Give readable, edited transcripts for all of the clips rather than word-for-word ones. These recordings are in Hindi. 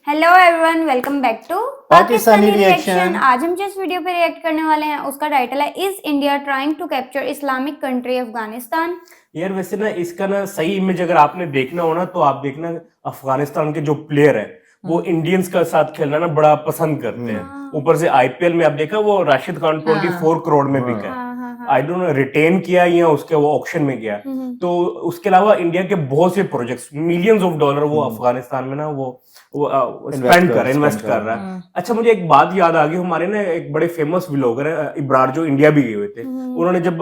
Hello everyone, welcome back to Pakistani reaction. आज हम जिस वीडियो पे रिएक्ट करने वाले हैं उसका टाइटल है is India trying to capture Islamic country Afghanistan. यार वैसे ना इसका ना सही इमेज अगर आपने देखना हो ना तो आप देखना अफगानिस्तान के जो प्लेयर है वो इंडियंस का साथ खेलना ना बड़ा पसंद करते हैं। ऊपर से आईपीएल में आप देखा वो राशिद खान 24 करोड़ में बिका है। आई डोंट नो रिटेन किया या उसके वो ऑक्शन में गया। तो उसके अलावा इंडिया के बहुत से प्रोजेक्ट्स मिलियंस ऑफ डॉलर वो अफगानिस्तान में ना वो इन्वेस्ट कर रहा है। अच्छा मुझे एक बात याद आ गई, हमारे ना एक बड़े फेमस व्लॉगर है इब्रार जो इंडिया भी गए हुए थे। उन्होंने जब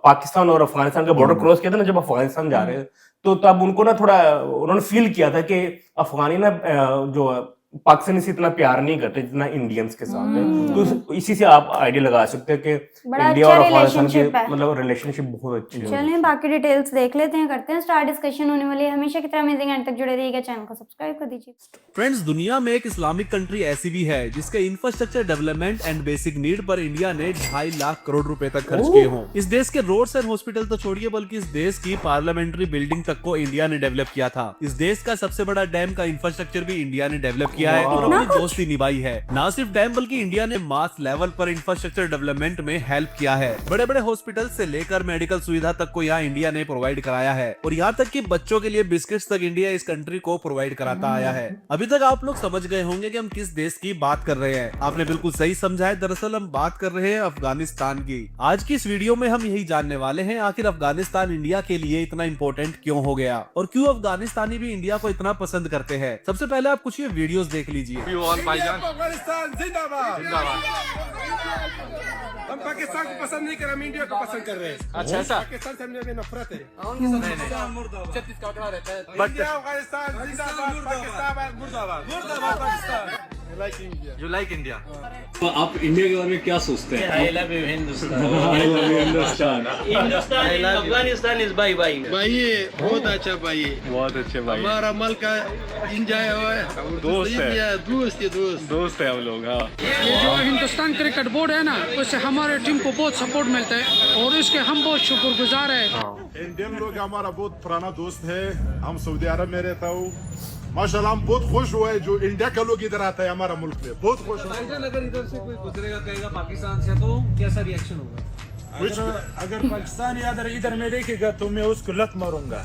पाकिस्तान और अफगानिस्तान का बॉर्डर क्रॉस किया था ना, जब अफगानिस्तान जा रहे थे तो तब उनको ना थोड़ा उन्होंने फील किया था कि अफगानी ना जो पाकिस्तानी से इतना प्यार नहीं करते जितना इंडियंस के साथ है। तो इसी से आप आइडिया लगा सकते हैं कि इंडिया और अफगानिस्तान के मतलब रिलेशनशिप बहुत अच्छी है। चलिए बाकी डिटेल्स देख लेते हैं, करते हैं स्टार्ट। डिस्कशन होने वाली है, हमेशा की तरह अमेजिंग एंड तक जुड़े रहिएगा, चैनल को सब्सक्राइब कर दीजिए। फ्रेंड्स, दुनिया में एक इस्लामिक कंट्री ऐसी भी है जिसके infrastructure development and basic need पर इंडिया ने 2.5 लाख करोड़ रुपए तक खर्च किए हों। इस देश के रोड्स एंड हॉस्पिटल तो छोड़िए, बल्कि इस देश की पार्लियामेंट्री बिल्डिंग तक को इंडिया ने डेवलप किया था। इस देश का सबसे बड़ा डैम का इंफ्रास्ट्रक्चर भी इंडिया ने डेवलप किया है और अपनी दोस्ती निभाई है। न सिर्फ डैम बल्कि इंडिया ने मास लेवल पर इंफ्रास्ट्रक्चर डेवलपमेंट में हेल्प किया है। बड़े बड़े हॉस्पिटल से लेकर मेडिकल सुविधा तक को यहाँ इंडिया ने प्रोवाइड कराया है और यहाँ तक कि बच्चों के लिए बिस्किट्स तक इंडिया इस कंट्री को प्रोवाइड कराता आया है। अभी तक आप लोग समझ गए होंगे कि हम किस देश की बात कर रहे हैं। आपने बिल्कुल सही समझा है, दरअसल हम बात कर रहे हैं अफगानिस्तान की। आज की इस वीडियो में हम यही जानने वाले हैं आखिर अफगानिस्तान इंडिया के लिए इतना इम्पोर्टेंट क्यों हो गया और क्यों अफगानिस्तानी भी इंडिया को इतना पसंद करते हैं। सबसे पहले आप कुछ ये वीडियोस देख लीजिए। अफगानिस्तान जिंदाबाद जिंदाबाद। हम पाकिस्तान को पसंद नहीं कर रहे, हम इंडिया को पसंद कर रहे हैं। अच्छा ऐसा? पाकिस्तान से हमें नफरत है। छत्तीस का कहा रहता है। इंडिया अफगानिस्तान जिंदाबाद, पाकिस्तान मुर्दाबाद मुर्दाबाद पाकिस्तान। You like India? तो आप इंडिया के बारे में क्या सोचते हैं? I love you Hindustan. I love you Hindustan. Hindustan Afghanistan is by by. भाई बहुत अच्छा भाई, बहुत अच्छे भाई, हमारा मुल्क का इंजॉय हुआ है, दोस्त है, दोस्त है हम लोग। हाँ, ये जो हिंदुस्तान क्रिकेट बोर्ड है ना, उससे हमारे टीम को बहुत सपोर्ट मिलता है और इसके हम बहुत शुक्रगुजार है। इंडियन लोग हमारा बहुत पुराना दोस्त है। हम सऊदी अरब में रहता हूँ। माशाल्लाह हम बहुत खुश हुए जो इंडिया का लोग इधर आता है हमारा मुल्क में, बहुत खुश हुए। अगर इधर से कोई गुजरेगा कहेगा पाकिस्तान से तो कैसा रिएक्शन होगा? अगर पाकिस्तानी इधर में देखेगा तो मैं उसको लत मारूंगा।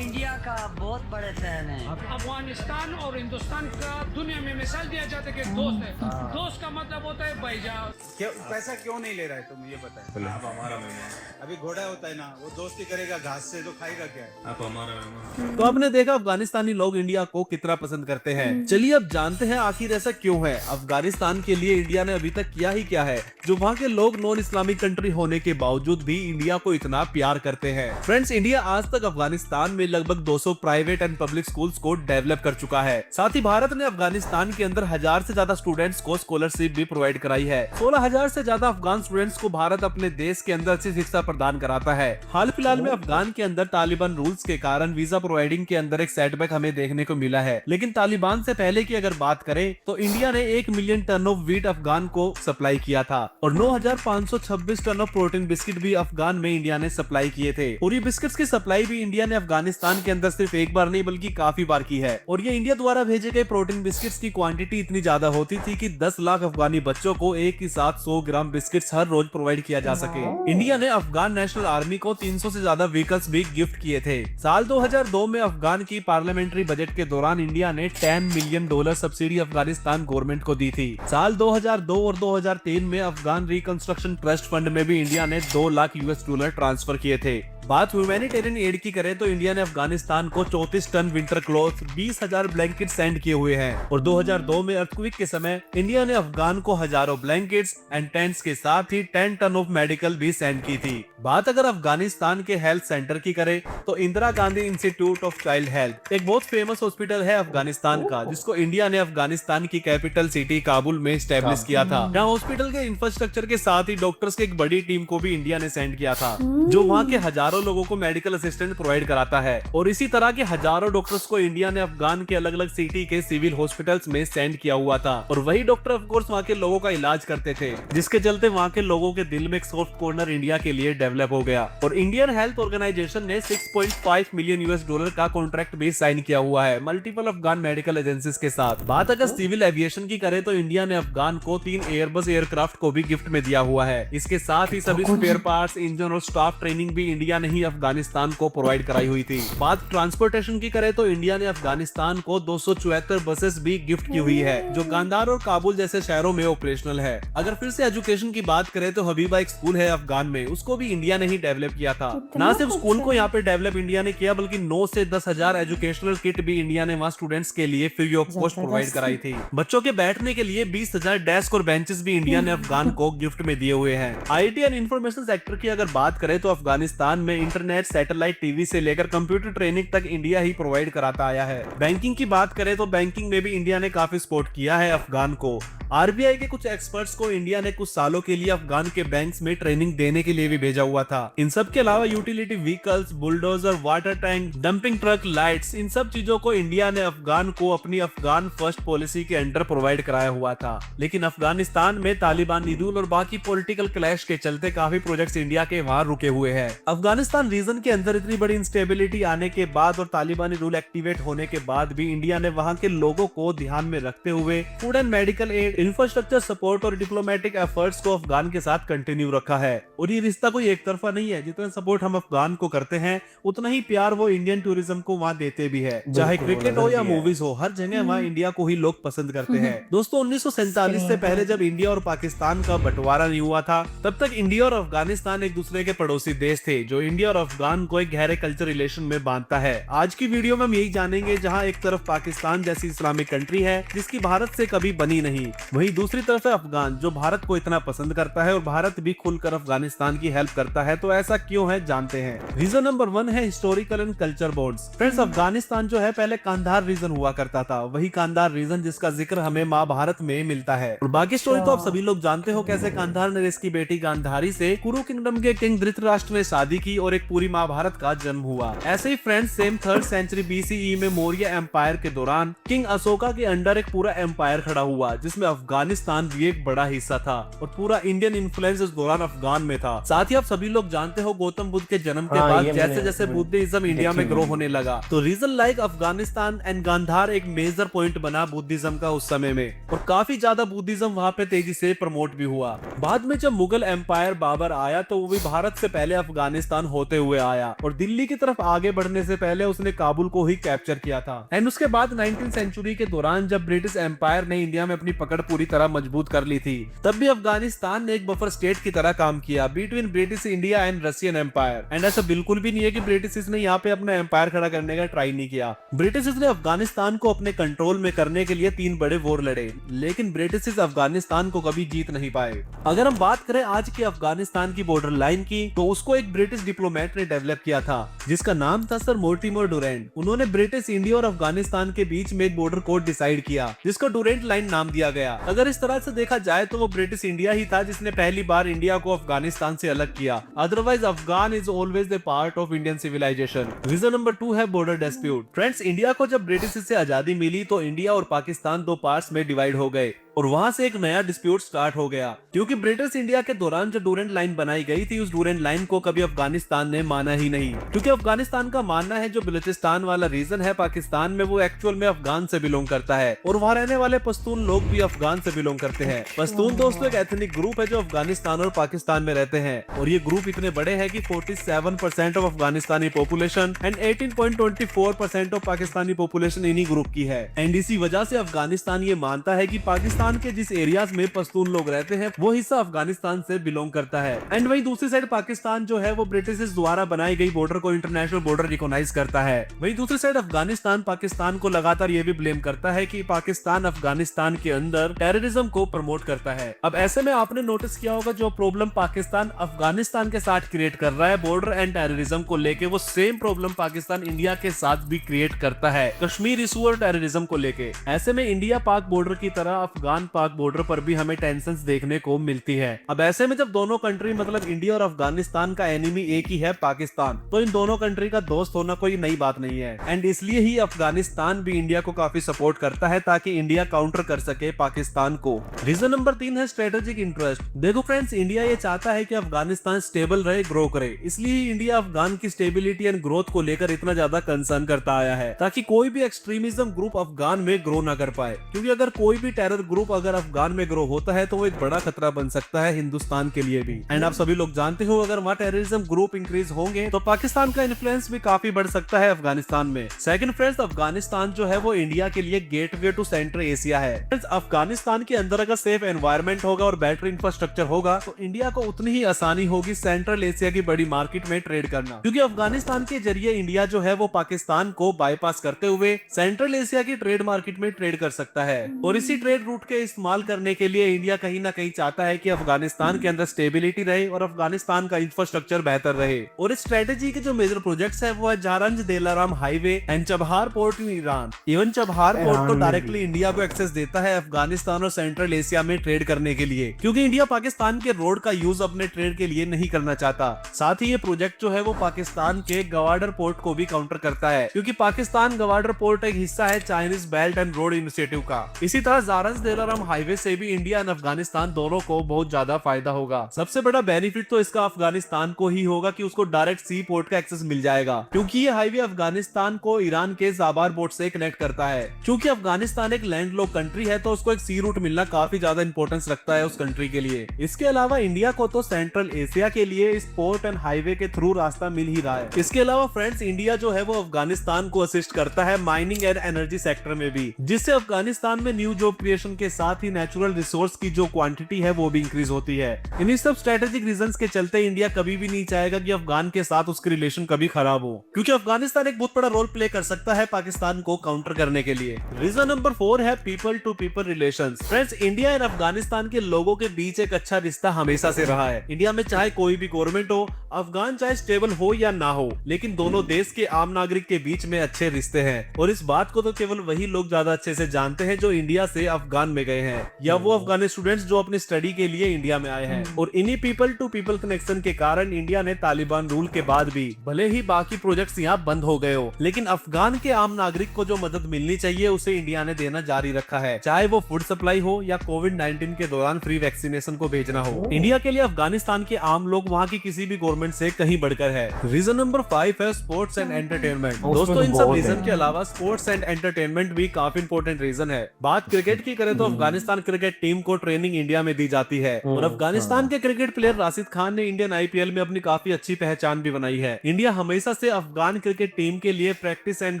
इंडिया का बहुत बड़े फैन है। अफगानिस्तान और हिंदुस्तान का दुनिया में मिसाल दिया जाता है कि दोस्त है। दोस्त का मतलब होता है भाईजान। क्यों पैसा क्यों नहीं ले रहा है तुम ये बताए? आप हमारा मेहमान। अभी घोड़ा होता है ना, वो दोस्ती करेगा घास से, तो खाएगा क्या है? आप हमारा मेहमान। तो आपने देखा अफगानिस्तानी लोग इंडिया को कितना पसंद करते हैं। चलिए अब जानते हैं आखिर ऐसा क्यों है। अफगानिस्तान के लिए इंडिया ने अभी तक किया ही क्या है जो वहाँ के लोग नॉन इस्लामिक कंट्री होने के बावजूद भी इंडिया को इतना प्यार करते हैं। फ्रेंड्स, इंडिया आज तक अफगानिस्तान में लगभग 200 प्राइवेट एंड पब्लिक स्कूल्स को डेवलप कर चुका है। साथ ही भारत ने अफगानिस्तान के अंदर 1000 से ज्यादा स्टूडेंट्स को स्कॉलरशिप भी प्रोवाइड कराई है। 16,000 से ज्यादा अफगान स्टूडेंट्स को भारत अपने देश के अंदर से शिक्षा प्रदान कराता है। हाल फिलहाल में अफगान के अंदर तालिबान रूल्स के कारण वीजा प्रोवाइडिंग के अंदर एक सेटबैक हमें देखने को मिला है, लेकिन तालिबान से पहले की अगर बात करें तो इंडिया ने 1 million ton of wheat Afghan को सप्लाई किया था और 9,526 टन ऑफ प्रोटीन बिस्किट भी अफगान में इंडिया ने सप्लाई किए थे। और ये बिस्किट्स की सप्लाई भी इंडिया ने अफगानिस्तान के अंदर सिर्फ एक बार नहीं बल्कि काफी बार की है। और ये इंडिया द्वारा भेजे गए प्रोटीन बिस्किट्स की क्वांटिटी इतनी ज्यादा होती थी कि 10 लाख अफगानी बच्चों को एक ही साथ 100 ग्राम बिस्किट्स हर रोज प्रोवाइड किया जा सके। इंडिया ने अफगान नेशनल आर्मी को 300 से ज्यादा व्हीकल्स भी गिफ्ट किए थे। साल 2002 में अफगान की पार्लियामेंट्री बजट के दौरान इंडिया ने $10 मिलियन सब्सिडी अफगानिस्तान गवर्नमेंट को दी थी। साल 2002 और 2003 में अफगान रिकंस्ट्रक्शन ट्रस्ट फंड में भी इंडिया ने $2 लाख ट्रांसफर किए थे। बात ह्यूमैनिटेरियन एड की करें तो इंडिया ने अफगानिस्तान को 34 ton winter cloth, 20,000 blanket send किए हुए हैं। और 2002 में अर्थक्वेक के समय इंडिया ने अफगान को हजारों ब्लैंकेट्स एंड टेंट्स के साथ ही 10 टन ऑफ मेडिकल भी सेंड की थी। बात अगर अफगानिस्तान के हेल्थ सेंटर की करें तो Indira Gandhi institute of child health एक बहुत फेमस हॉस्पिटल है अफगानिस्तान का, जिसको इंडिया ने अफगानिस्तान की कैपिटल सिटी काबुल में स्टैब्लिश किया था। जहाँ हॉस्पिटल के इंफ्रास्ट्रक्चर के साथ ही डॉक्टर्स की एक बड़ी टीम को भी इंडिया ने सेंड किया था, जो वहाँ के हजारों लोगों को मेडिकल असिस्टेंट प्रोवाइड कराता है। और इसी तरह के हजारों डॉक्टर डॉक्टर्स को इंडिया ने अफगान के अलग अलग सिटी के सिविल हॉस्पिटल्स में सेंड किया हुआ था और वही डॉक्टर ऑफ कोर्स वहाँ के लोगों का इलाज करते थे, जिसके चलते वहाँ के लोगों के दिल में एक सॉफ्ट कॉर्नर इंडिया के लिए डेवलप हो गया और इंडियन हेल्थ ऑर्गेनाइजेशन ने $6.5 मिलियन का कॉन्ट्रैक्ट भी साइन किया हुआ है मल्टीपल अफगान मेडिकल एजेंसीज के साथ। बात अगर सिविल एविएशन की करें तो इंडिया ने अफगान को 3 एयरबस एयरक्राफ्ट को भी गिफ्ट में दिया हुआ है। इसके साथ ही सभी स्पेयर पार्ट्स, इंजन और स्टाफ ट्रेनिंग भी इंडिया ने ही अफगानिस्तान को प्रोवाइड कराई हुई थी। बात ट्रांसपोर्टेशन की करें तो इंडिया ने अफगानिस्तान को 274 बसेस भी गिफ्ट की हुई है जो गांधार और काबुल जैसे शहरों में ऑपरेशनल है। अगर फिर से एजुकेशन की बात करें तो हबीबा एक स्कूल है अफगान में, उसको भी इंडिया ने ही डेवलप किया था। ना सिर्फ स्कूल को यहाँ पे डेवलप इंडिया ने किया बल्कि 9 से 10,000 एजुकेशनल किट भी इंडिया ने वहाँ स्टूडेंट्स के लिए फ्री ऑफ कॉस्ट प्रोवाइड कराई थी। बच्चों के बैठने के लिए 20,000 डेस्क और बेंचेस भी इंडिया ने अफगान को गिफ्ट में दिए हुए हैं। आईटी एंड इंफॉर्मेशन सेक्टर की अगर बात करें तो अफगानिस्तान में इंटरनेट, सैटेलाइट टीवी से लेकर कंप्यूटर ट्रेनिंग तक इंडिया ही प्रोवाइड कराता आया है। बैंकिंग की बात करें तो बैंकिंग में भी इंडिया ने काफी सपोर्ट किया है अफगान को। आरबीआई के कुछ एक्सपर्ट्स को इंडिया ने कुछ सालों के लिए अफगान के बैंक्स में ट्रेनिंग देने के लिए भी भेजा हुआ था। इन सब के अलावा utility vehicles, bulldozer, water tank, dumping truck, lights, इन सब चीजों को इंडिया ने अफगान को अपनी अफगान फर्स्ट पॉलिसी के अंडर प्रोवाइड कराया हुआ था। लेकिन अफगानिस्तान में तालिबानी रूल और बाकी पॉलिटिकल क्लैश के चलते काफी प्रोजेक्ट्स इंडिया के वहां रुके हुए हैं। अफगानिस्तान रीजन के अंदर इतनी बड़ी इंस्टेबिलिटी आने के बाद और तालिबानी रूल एक्टिवेट होने के बाद भी इंडिया ने वहां के लोगों को ध्यान में रखते हुए food and medical aid, infrastructure support और डिप्लोमेटिक एफर्ट्स को अफगान के साथ कंटिन्यू रखा है। और ये रिश्ता कोई एक तरफा नहीं है, जितना सपोर्ट हम अफगान को करते हैं उतना ही प्यार वो इंडियन टूरिज्म को वहाँ देते भी है। चाहे क्रिकेट हो या मूवीज हो, हर जगह वहाँ इंडिया को ही लोग पसंद करते हैं। दोस्तों 1947 से पहले जब इंडिया और पाकिस्तान का बंटवारा नहीं हुआ था तब तक इंडिया और अफगानिस्तान एक दूसरे के पड़ोसी देश थे जो इंडिया और अफगान को एक गहरे कल्चर रिलेशन में बांधता है। आज की वीडियो में हम यही जानेंगे, जहाँ एक तरफ पाकिस्तान जैसी इस्लामिक कंट्री है जिसकी भारत से कभी बनी नहीं, वहीं दूसरी तरफ है अफगान जो भारत को इतना पसंद करता है और भारत भी खुलकर अफगानिस्तान की हेल्प करता है। तो ऐसा क्यों है जानते हैं। रीजन नंबर 1 है historical and culture bonds. Friends, Afghanistan जो है पहले कांधार रीजन हुआ करता था, वही कांधार रीजन जिसका जिक्र हमें महाभारत में मिलता है। और बाकी स्टोरी तो आप सभी लोग जानते हो, कैसे कांधार ने इसकी बेटी गांधारी से कुरु किंगडम के किंग धृतराष्ट्र ने शादी की और एक पूरी महाभारत का जन्म हुआ। ऐसे ही friends same 3rd century BCE में मौर्य एम्पायर के दौरान किंग अशोका के अंडर एक पूरा एम्पायर खड़ा हुआ जिसमें अफगानिस्तान भी एक बड़ा हिस्सा था और पूरा इंडियन इन्फ्लुएंस इस दौरान अफगान में था। साथ ही आप सभी लोग जानते हो गौतम बुद्ध के जन्म के बाद जैसे जैसे बुद्धिज्म इंडिया में ग्रो होने लगा तो region like Afghanistan and Gandhar एक मेजर पॉइंट बना बुद्धिज्म का उस समय में और काफी ज्यादा बुद्धिज्म वहाँ पे तेजी से प्रमोट भी हुआ। बाद में जब मुगल एम्पायर बाबर आया तो वो भी भारत से पहले अफगानिस्तान होते हुए आया और दिल्ली की तरफ आगे बढ़ने से पहले उसने काबुल को ही कैप्चर किया था। एंड उसके बाद 19th सेंचुरी के दौरान जब ब्रिटिश एम्पायर ने इंडिया में अपनी पकड़ पूरी तरह मजबूत कर ली थी तब भी अफगानिस्तान ने एक बफर स्टेट की तरह काम किया between British India and Russian empire. And ऐसा बिल्कुल भी नहीं है कि ब्रिटिश ने यहाँ पे अपना एम्पायर खड़ा करने का ट्राई नहीं किया। ब्रिटिश ने अफगानिस्तान को अपने कंट्रोल में करने के लिए 3 बड़े वॉर लड़े लेकिन ब्रिटिश अफगानिस्तान को कभी जीत नहीं पाए। अगर हम बात करें आज की अफगानिस्तान की बॉर्डर लाइन की तो उसको एक ब्रिटिश डिप्लोमेट ने डेवलप किया था जिसका नाम था सर मोर्टिमर डुरेंट। उन्होंने ब्रिटिश इंडिया और अफगानिस्तान के बीच में एक बॉर्डर कोड डिसाइड किया जिसको डुरेंट लाइन नाम दिया गया। अगर इस तरह से देखा जाए तो वो ब्रिटिश इंडिया ही था जिसने पहली बार इंडिया को अफगानिस्तान से अलग किया। Otherwise Afghan is always the part of Indian civilization. Region number 2 है बॉर्डर डिस्प्यूट। फ्रेंड्स, इंडिया को जब ब्रिटिश से आजादी मिली तो इंडिया और पाकिस्तान 2 पार्ट्स में डिवाइड हो गए और वहां से एक नया डिस्प्यूट स्टार्ट हो गया क्योंकि ब्रिटिश इंडिया के दौरान जो डुरेंट लाइन बनाई गई थी उस डुरेंट लाइन को कभी अफगानिस्तान ने माना ही नहीं क्योंकि अफगानिस्तान का मानना है जो बलूचिस्तान वाला रीजन है पाकिस्तान में वो एक्चुअल में अफगान से बिलोंग करता है और वहाँ रहने वाले पश्तून लोग भी अफगान से बिलोंग करते हैं। पश्तून दोस्तों एक एथनिक ग्रुप है जो अफगानिस्तान और पाकिस्तान में रहते हैं और ये ग्रुप इतने बड़े हैं कि 47% ऑफ अफगानिस्तानी पॉपुलेशन एंड 18.24% ऑफ पाकिस्तानी पॉपुलेशन इन्हीं ग्रुप की है। एंड इसी वजह से अफगानिस्तान ये मानता है कि पाकिस्तान के जिस एरियाज में पश्तून लोग रहते हैं वो हिस्सा अफगानिस्तान से बिलोंग करता है। एंड वही दूसरी साइड पाकिस्तान जो है वो ब्रिटिश द्वारा बनाई गई बॉर्डर को इंटरनेशनल बॉर्डर रिकॉग्नाइज करता है। वही दूसरी साइड अफगानिस्तान पाकिस्तान को लगातार ये भी ब्लेम करता है कि पाकिस्तान अफगानिस्तान के अंदर टेररिज्म को प्रमोट करता है। अब ऐसे में आपने नोटिस किया होगा जो प्रॉब्लम पाकिस्तान अफगानिस्तान के साथ क्रिएट कर रहा है बॉर्डर एंड टेररिज्म को लेके, वो सेम प्रॉब्लम पाकिस्तान इंडिया के साथ भी क्रिएट करता है कश्मीर इशू और टेररिज्म को लेके। ऐसे में इंडिया पाक बॉर्डर की तरह अफगान पाक बॉर्डर पर भी हमें टेंशंस देखने को मिलती है। अब ऐसे में जब दोनों कंट्री मतलब इंडिया और अफगानिस्तान का एनिमी एक ही है पाकिस्तान, तो इन दोनों कंट्री का दोस्त होना कोई नई बात नहीं है। एंड इसलिए ही अफगानिस्तान भी इंडिया को काफी सपोर्ट करता है ताकि इंडिया काउंटर कर सके पाकिस्तान को। रीजन नंबर 3 है स्ट्रेटेजिक इंटरेस्ट। देखो फ्रेंड्स, इंडिया ये चाहता है कि अफगानिस्तान स्टेबल रहे, ग्रो करे, इसलिए इंडिया अफगान की स्टेबिलिटी एंड ग्रोथ को लेकर इतना ज्यादा कंसर्न करता आया है ताकि कोई भी एक्सट्रीमिज्म ग्रुप अफगान में ग्रो ना कर पाए, क्योंकि अगर कोई भी टेरर ग्रुप अगर अफगान में ग्रो होता है तो वो एक बड़ा खतरा बन सकता है हिंदुस्तान के लिए भी। एंड आप सभी लोग जानते हो अगर वहाँ टेररिज्म ग्रुप इंक्रीज होंगे तो पाकिस्तान का इन्फ्लुएंस भी काफी बढ़ सकता है अफगानिस्तान में। सेकंड फ्रेंड्स, अफगानिस्तान जो है वो इंडिया के लिए गेटवे टू सेंट्रल एशिया है। फ्रेंड्स, अफगानिस्तान के अंदर अगर सेफ एनवायरनमेंट होगा और बेटर इंफ्रास्ट्रक्चर होगा तो इंडिया को उतनी ही आसानी होगी सेंट्रल एशिया की बड़ी मार्केट में ट्रेड करना, क्योंकि अफगानिस्तान के जरिए इंडिया जो है वो पाकिस्तान को बाईपास करते हुए सेंट्रल एशिया की ट्रेड मार्केट में ट्रेड कर सकता है। और इसी ट्रेड रूट के इस्तेमाल करने के लिए इंडिया कहीं ना कहीं चाहता है कि अफगानिस्तान के अंदर स्टेबिलिटी रहे और अफगानिस्तान का इंफ्रास्ट्रक्चर बेहतर रहे। और इस स्ट्रेटेजी के जो मेजर प्रोजेक्ट्स है वो है Zaranj Delaram highway and Chabahar port in Iran. Even Chabahar port तो डायरेक्टली इंडिया को एक्सेस देता है अफगानिस्तान और सेंट्रल एशिया में ट्रेड करने के लिए, क्योंकि इंडिया पाकिस्तान के रोड का यूज अपने ट्रेड के लिए नहीं करना चाहता। साथ ही ये प्रोजेक्ट जो है वो पाकिस्तान के गवाडर पोर्ट को भी काउंटर करता है, क्योंकि पाकिस्तान गवाडर पोर्ट एक हिस्सा है Chinese belt and road initiative का। इसी तरह जारंज दिलाराम हाईवे से भी इंडिया एंड अफगानिस्तान दोनों को बहुत ज्यादा फायदा होगा। सबसे बड़ा बेनिफिट तो इसका अफगानिस्तान को ही होगा कि उसको डायरेक्ट सी पोर्ट का एक्सेस मिल जाएगा, क्योंकि ये हाईवे अफगानिस्तान को ईरान के जाबार पोर्ट से कनेक्ट करता है। क्योंकि अफगानिस्तान एक लैंडलॉक कंट्री है तो उसको एक सी रूट मिलना काफी ज्यादा इंपॉर्टेंस रखता है उस कंट्री के लिए। इसके अलावा इंडिया को तो सेंट्रल एशिया के लिए इस पोर्ट एंड हाईवे के थ्रू रास्ता मिल ही रहा है। इसके अलावा फ्रेंड्स, इंडिया जो है वो अफगानिस्तान को असिस्ट करता है माइनिंग एंड एनर्जी सेक्टर में भी, जिससे अफगानिस्तान में न्यू जॉब क्रिएशन के साथ ही नेचुरल रिसोर्स की जो क्वांटिटी है वो भी इंक्रीज होती है। इन्हीं सब स्ट्रेटेजिक रीजंस के चलते इंडिया कभी भी नहीं चाहेगा कि अफगान के साथ उसके रिलेशन कभी खराब हो, क्योंकि अफगानिस्तान एक बहुत बड़ा रोल प्ले कर सकता है पाकिस्तान को काउंटर करने के लिए। रीजन नंबर 4 है people to people relations. Friends, India and Afghanistan के लोगों के बीच एक अच्छा रिश्ता हमेशा से रहा है। इंडिया में चाहे कोई भी गवर्नमेंट हो, अफगान चाहे स्टेबल हो या ना हो, लेकिन दोनों देश के आम नागरिक के बीच में अच्छे रिश्ते हैं। और इस बात को तो केवल वही लोग ज्यादा अच्छे से जानते हैं जो इंडिया से अफगान में गए हैं या वो अफगानी स्टूडेंट्स जो अपनी स्टडी के लिए इंडिया में आए हैं। और इन्हीं पीपल टू पीपल कनेक्शन के कारण इंडिया ने तालिबान रूल के बाद भी भले ही बाकी प्रोजेक्ट्स यहाँ बंद हो गए हो, लेकिन अफगान के आम नागरिक को जो मदद मिलनी चाहिए उसे इंडिया ने देना जारी रखा है, चाहे वो फूड सप्लाई हो या कोविड-19 के दौरान फ्री वैक्सीनेशन को भेजना हो। इंडिया के लिए अफगानिस्तान के आम लोग वहाँ की किसी भी गवर्नमेंट से कहीं बढ़कर है। रीजन नंबर 5 है स्पोर्ट्स एंड एंटरटेनमेंट। दोस्तों, इन सब रीजन के अलावा स्पोर्ट्स एंड एंटरटेनमेंट भी काफी इंपॉर्टेंट रीजन है। बात क्रिकेट की करें तो अफगानिस्तान क्रिकेट टीम को ट्रेनिंग इंडिया में दी जाती है और अफगानिस्तान के क्रिकेट प्लेयर राशिद खान ने इंडियन आईपीएल में अपनी काफी अच्छी पहचान भी बनाई है। इंडिया हमेशा से अफगान क्रिकेट टीम के लिए प्रैक्टिस एंड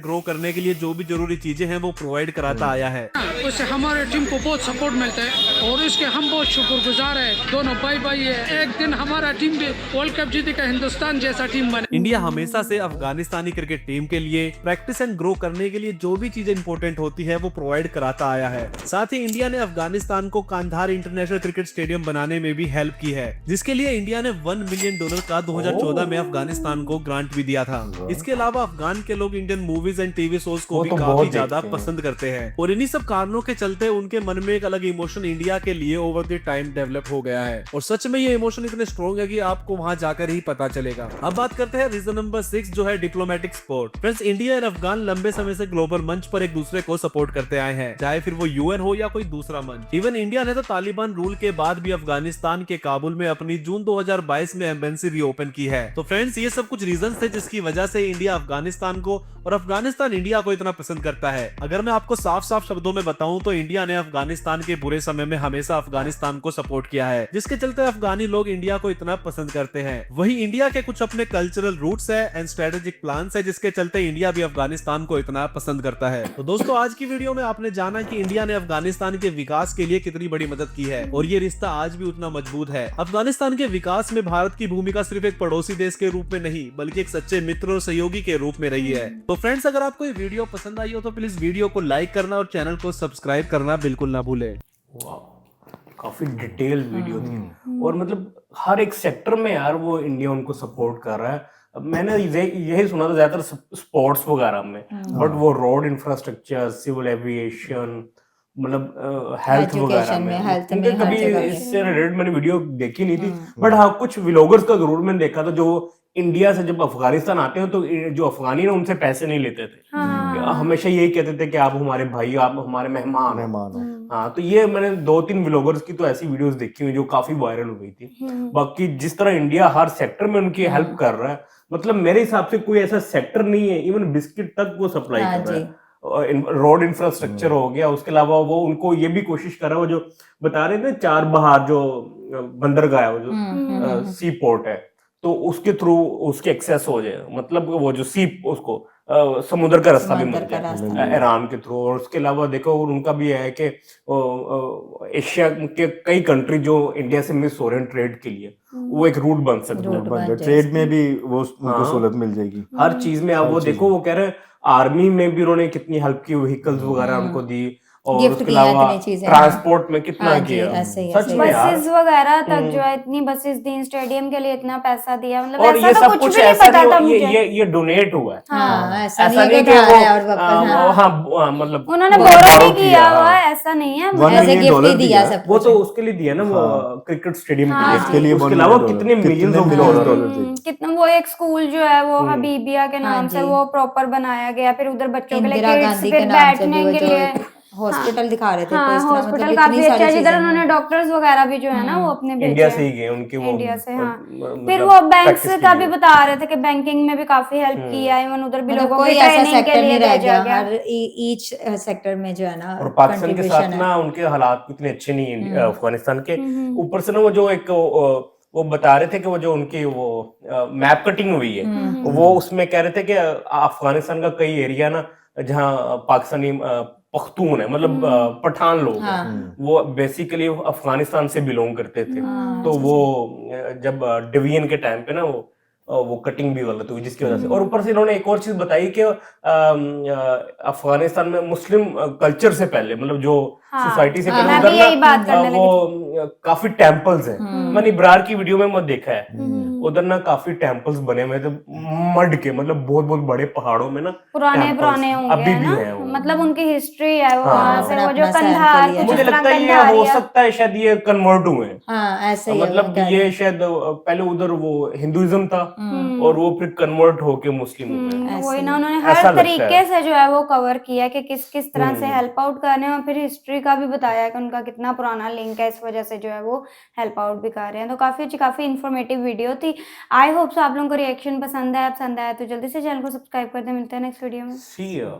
ग्रो करने के लिए जो भी जरूरी चीजें हैं वो प्रोवाइड कराता आया है। उससे हमारे टीम को बहुत सपोर्ट मिलता है और इसके हम बहुत शुक्रगुजार है। दोनों भाई भाई है, एक दिन हमारा टीम भी वर्ल्ड कप जीतेगा, हिंदुस्तान जैसा टीम बने। इंडिया हमेशा से अफगानिस्तानी क्रिकेट टीम के लिए प्रैक्टिस एंड ग्रो करने के लिए जो भी चीजें इंपॉर्टेंट होती है वो प्रोवाइड कराता आया है। साथ ही इंडिया ने अफगानिस्तान को कांधार इंटरनेशनल क्रिकेट स्टेडियम बनाने में भी हेल्प की है, जिसके लिए इंडिया ने $1 मिलियन का 2014 में अफगानिस्तान को ग्रांट भी दिया था। इसके अलावा अफगान के लोग Indian movies and TV shows को भी काफी ज्यादा पसंद करते हैं और इन्हीं सब कारणों के चलते उनके मन में एक अलग इमोशन इंडिया के लिए ओवर द टाइम डेवलप हो गया है। और सच में ये इमोशन इतने स्ट्रॉन्ग है कि आपको वहां जाकर ही पता चलेगा। अब बात करते हैं रीजन नंबर 6 जो है डिप्लोमेटिक सपोर्ट। फ्रेंड्स, इंडिया और अफगान लंबे समय से ग्लोबल मंच पर एक दूसरे को सपोर्ट करते आए हैं, चाहे फिर वो यूएन हो या कोई दूसरा मंच। इवन इंडिया ने तो तालिबान रूल के बाद भी अफगानिस्तान के काबुल में अपनी जून 2022 में एम्बेसी रीओपन की है। तो फ्रेंड्स, ये सब कुछ रीजन थे जिसकी वजह से इंडिया अफगानिस्तान को और अफगानिस्तान इंडिया को इतना पसंद करता है। अगर मैं आपको साफ साफ शब्दों में बताऊं तो इंडिया ने अफगानिस्तान के बुरे समय में हमेशा अफगानिस्तान को सपोर्ट किया है, जिसके चलते अफगानी लोग इंडिया को इतना पसंद करते हैं। वही इंडिया के कुछ अपने कल्चरल रूट्स है एंड स्ट्रेटेजिक प्लान्स है जिसके चलते इंडिया भी अफगानिस्तान को इतना पसंद करता है। तो दोस्तों, आज की वीडियो में आपने जाना कि इंडिया ने अफगानिस्तान के विकास के लिए कितनी बड़ी मदद की है और ये रिश्ता आज भी उतना मजबूत है। अफगानिस्तान के विकास में भारत की भूमिका सिर्फ एक पड़ोसी देश के रूप में नहीं बल्कि एक सच्चे मित्र और सहयोगी के रूप में रही है। तो फ्रेंड्स, अगर आपको ये वीडियो पसंद आई हो तो प्लीज वीडियो को लाइक करना और चैनल को सब्सक्राइब करना बिल्कुल ना भूलें। काफी डिटेल वीडियो थी और मतलब हर एक सेक्टर में यार वो इंडिया उनको सपोर्ट कर रहा है। अब मैंने यही सुना था ज्यादातर स्पोर्ट्स वगैरह में, बट वो रोड इंफ्रास्ट्रक्चर, सिविल एविएशन, मतलब हेल्थ Education वगैरह में, में health उनके में, हर कभी जगह पे। इससे रिलेटेड मैंने वीडियो देखी नहीं थी, बट हाँ कुछ व्लॉगर्स का जरूर मैंने देखा था जो इंडिया से जब अफगानिस्तान आते हैं तो जो अफगानी ना उनसे पैसे नहीं लेते थे, हाँ। हमेशा यही कहते थे कि आप हमारे भाई, आप हमारे मेहमान हो। मेहमान हो। हाँ, तो ये मैंने 2-3 व्लॉगर्स की तो ऐसी वीडियोस देखी हुई जो काफी वायरल हो गई थी। बाकी जिस तरह इंडिया हर सेक्टर में उनकी हेल्प कर रहा है, मतलब मेरे हिसाब से कोई ऐसा सेक्टर नहीं है, इवन बिस्किट तक वो सप्लाई हाँ कर रहा है। रोड इंफ्रास्ट्रक्चर हो गया, उसके अलावा वो उनको ये भी कोशिश कर रहा है, वो जो बता रहे थे चार बहार जो बंदरगाह है, वो जो सी पोर्ट है, तो उसके थ्रू उसके एक्सेस हो जाए, मतलब वो जो सी उसको समुद्र का रास्ता भी समुद्र मिल का जाए रास्ता ईरान के थ्रू। और उसके अलावा देखो उनका भी है कि एशिया के कई कंट्री जो इंडिया से मिस हो रहे हैं ट्रेड के लिए, वो एक रूट बन सकता रूट है। बन जाए। ट्रेड में भी वो उनको हाँ। सहूलत मिल जाएगी। हर चीज में आप वो देखो, वो कह रहे हैं आर्मी में भी उन्होंने कितनी हेल्प की, व्हीकल्स वगैरह उनको दी, और गिफ्ट उसके किया अलावा इतनी चीजें, ट्रांसपोर्ट में कितना हाँ जी, किया। ऐसे ही, सच ऐसे ही। में यार, बसेस वगैरह तक जो है इतनी बसेस दी, स्टेडियम के लिए इतना पैसा दिया, मतलब और ऐसा ये तो सब कुछ कुछ भी नहीं ऐसा पता था नहीं, मुझे। ये डोनेट हुआ है। हाँ, ऐसा ऐसा नहीं है नहीं कि कि उधार वो है और वापस, हाँ। हाँ मतलब उन्होंने वो बोरो borrow भी किया हुआ हाँ। है, ऐसा नहीं है। $1 ऐसे million गिफ्ट ही दिया दिया। सब वो कुछ। तो उसके लिए दिया ना, वो क्रिकेट स्टेडियम हाँ। के उसके लिए लिए। 1 उसके million अलावा डॉलर। कितने millions of millions dollar dollar थे। कितना, वो एक स्कूल जो है वो हबीबिया के नाम हाँ से जी। वो प्रॉपर बनाया गया, फिर उधर बच्चों के लिए इंदिरा किड्स, गांधी फिर के नाम से भी बैठने वो के जो लिए हॉस्पिटल दिखा रहे थे, तो हाँ, इस तरह हॉस्पिटल मतलब काफी इतनी अच्छा सारी है, जिधर चीजें उन्होंने हैं। डॉक्टर्स वगैरह भी जो है ना वो अपने इंडिया भेजे से हैं। ही गए उनके वो इंडिया से, हाँ। मतलब फिर वो बैंक्स practice के का भी लिए। बता रहे थे कि बैंकिंग में भी काफी हेल्प की है, इवन उधर भी मतलब लोगों कोई की ऐसा ट्रेनिंग के सेक्टर लिए नहीं रह भेजा गया, गया। हर ईच सेक्टर में जो है ना और पाकिस्तान के साथ कंट्रीब्यूशन है। ना उनके हालात इतने अच्छे नहीं है अफगानिस्तान के। ऊपर से ना वो जो एक वो बता रहे थे कि वो जो उनकी वो मैप कटिंग हुई है, वो उसमें कह रहे थे कि अफगानिस्तान का कई एरिया ना जहाँ पाकिस्तानी पख्तून है, मतलब पठान लोग हैं, वो बेसिकली अफगानिस्तान से बिलोंग करते थे। तो वो जब डिवीजन के टाइम पे ना वो कटिंग भी गलत हुई, जिसकी वजह से। और ऊपर से इन्होंने एक और चीज बताई कि अफगानिस्तान में मुस्लिम कल्चर से पहले, मतलब जो सोसाइटी से हाँ, पहले मैं उधर भी ना यही बात करने लगी वो काफी टेम्पल्स हैं। मैंने इब्रार की वीडियो में मत देखा है, उधर ना काफी टेम्पल्स बने हुए थे मड के, मतलब बहुत बहुत बड़े पहाड़ों में ना पुराने temples पुराने होंगे अभी है भी ना, हैं वो। मतलब उनकी हिस्ट्री है वो हाँ। वहाँ से, वो जो अपना सहन के कंधार लिए। कुछ मुझे इस तरह लगता है ये कंधार हो या- सकता है शायद ये कन्वर्ट हुए हैं। हाँ, ऐसे ही है, मतलब वो कह रहे ये हैं। शायद पहले उधर वो हिंदुइज्म था और वो फिर कन्वर्ट होके मुस्लिम हो गए। वही ना, उन्होंने ऐसा हर लगता तरीके है। से जो है वो कवर किया कि किस किस तरह से हेल्प आउट करने हैं, और फिर हिस्ट्री का भी बताया कि उनका कितना पुराना लिंक है, इस वजह से जो है वो हेल्प आउट भी कर रहे हैं। तो काफी अच्छी, काफी इन्फॉर्मेटिव वीडियो थी। आई होप सो आप लोगों को रिएक्शन पसंद आया तो जल्दी से चैनल को सब्सक्राइब कर दे। मिलते हैं नेक्स्ट वीडियो में। See ya.